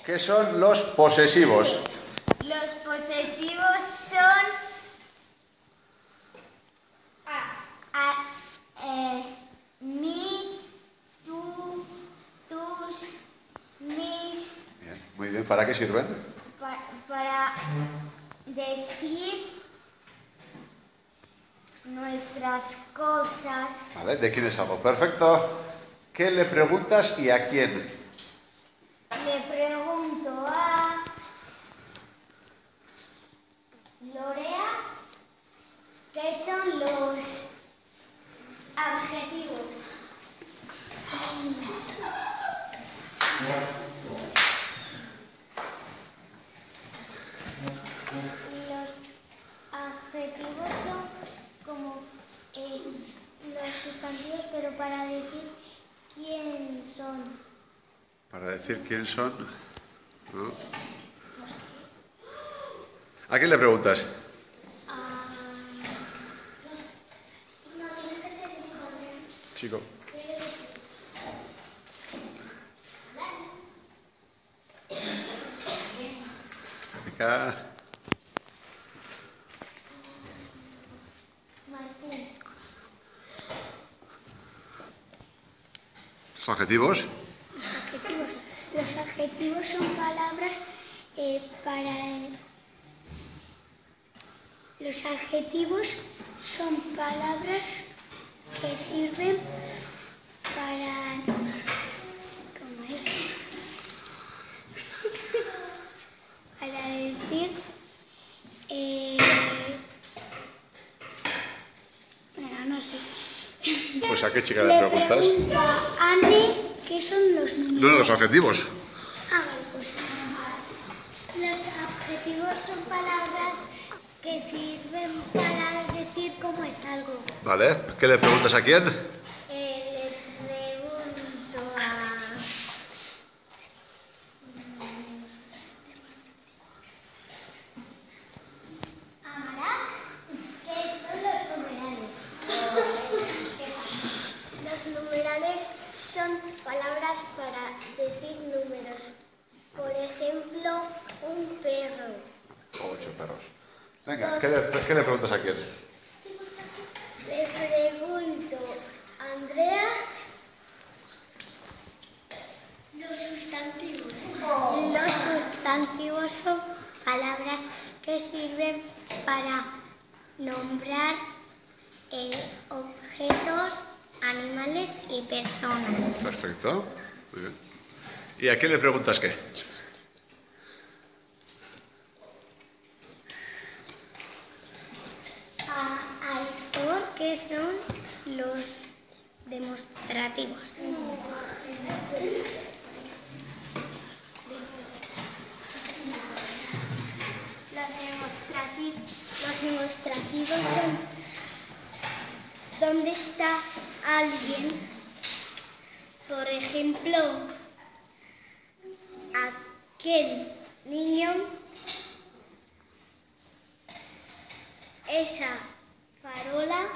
¿Qué son los posesivos? Los posesivos son mi, tú, tus, mis. Bien, muy bien. ¿Para qué sirven? Para decir nuestras cosas. Vale, ¿de quién es algo? Perfecto. ¿Qué le preguntas y a quién? Le pregunto a Lorea qué son los adjetivos. Los adjetivos son como los sustantivos, pero para decir quién son. Para decir quién son. ¿No? ¿A quién le preguntas? No, tiene que ser Chico. Venga. Martín. ¿Los adjetivos? Los adjetivos son palabras para... Los adjetivos son palabras que sirven para... ¿Cómo es? Para decir... Bueno, no sé. Pues ¿a qué chica le preguntas? Pregunto a Anne qué son los números. No, los adjetivos. Vale, pues los adjetivos son palabras que sirven para decir cómo es algo. Vale. ¿Qué le preguntas a quién? Le pregunto a... Mara, ¿qué son los numerales? Los numerales son palabras para decir números. Por ejemplo, un perro. 8 perros. Venga, ¿qué le preguntas a quién? Le pregunto a Andrea los sustantivos. Los sustantivos son palabras que sirven para nombrar objetos, animales y personas. Perfecto. Muy bien. ¿Y a quién le preguntas qué? A Aitor, que son los demostrativos. Los demostrativos son dónde está alguien. Por ejemplo, aquel niño, esa farola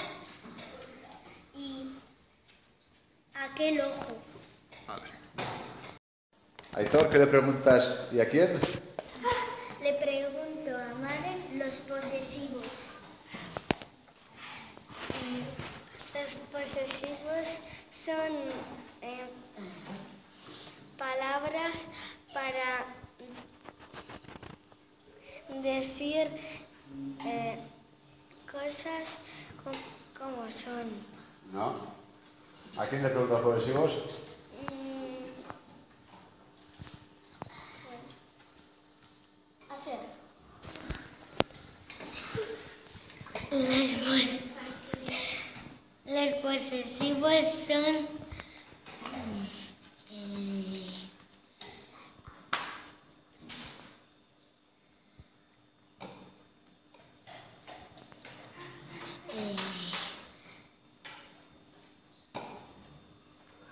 y aquel ojo. Vale. Aitor, ¿qué le preguntas y a quién? Le pregunto a Maren los posesivos. Los posesivos son palabras para decir cosas como son. ¿No? ¿A quién le preguntas posesivos? Los posesivos son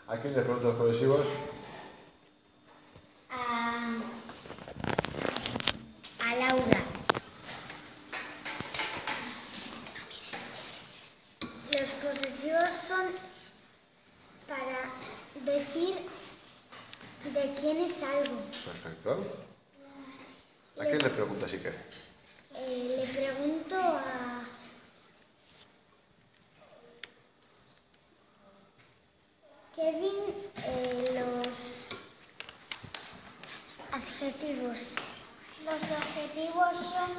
¿A quién le preguntas posesivos? a Laura. Los posesivos son para decir ¿De quién es algo? Perfecto. ¿A quién le preguntas, Iker? Le pregunto a... Kevin, los adjetivos. Los adjetivos son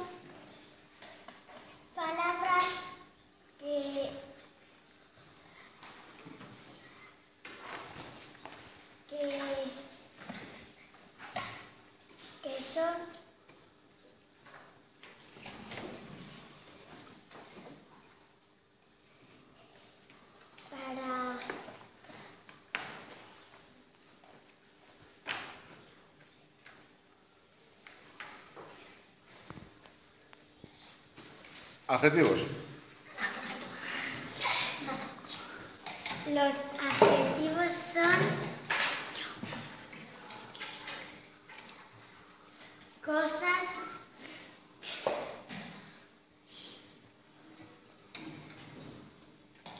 palabras que son para Adjetivos. los adjetivos son cosas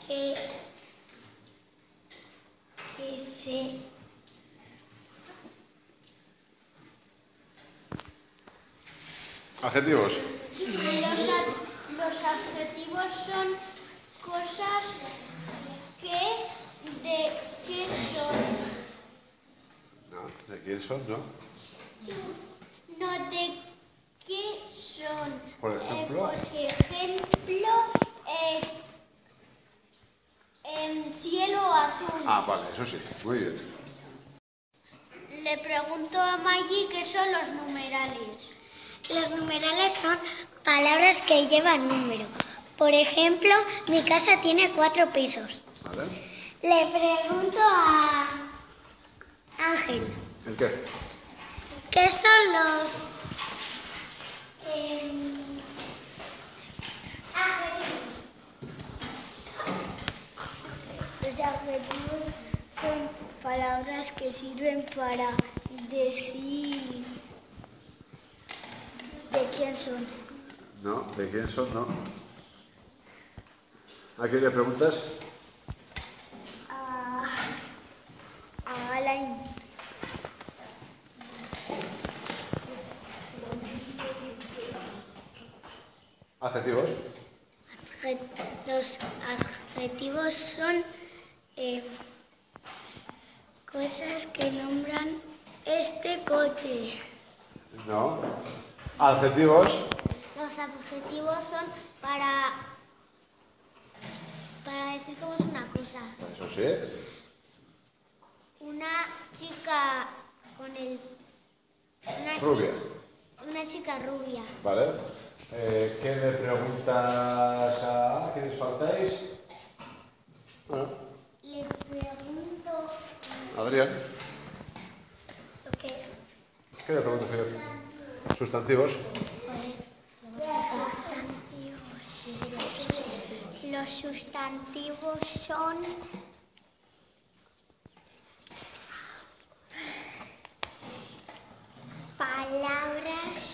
que se Adjetivos. Los adjetivos son cosas de qué son. No, ¿de quién son? No. No, de qué son. Por ejemplo. En cielo azul. Ah, vale, eso sí. Muy bien. Le pregunto a Maggie qué son los numerales. Los numerales son palabras que llevan número. Por ejemplo, mi casa tiene 4 pisos. Vale. Le pregunto a Ángel. ¿El qué? ¿Qué son los adjetivos? Los adjetivos son palabras que sirven para decir de quién son. No, ¿de quién son? No. ¿A quién le preguntas? A Alain. Adjetivos. Los adjetivos son cosas que nombran este coche. No. Adjetivos. Los adjetivos son para decir cómo es una cosa. Eso sí. Una chica con el... Rubia. Una chica rubia. Vale. ¿Qué le preguntas a quiénes faltáis? Bueno, Le pregunto... Adrián. ¿Qué? ¿Qué le preguntas, señor? Sustantivos. Los sustantivos son palabras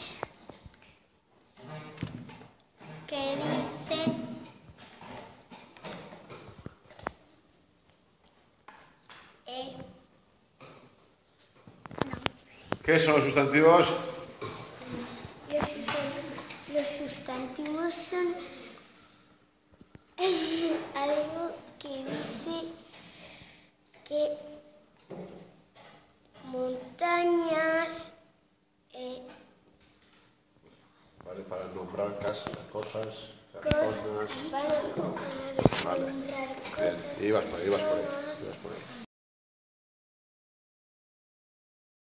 que dicen ¿Qué son los sustantivos? Los sustantivos son algo que dice que montañas, Vale, para nombrar casas, cosas, cosas, personas. para Vale. nombrar Bien, cosas, ibas por ahí, ibas por ahí. personas, Ibas por ahí.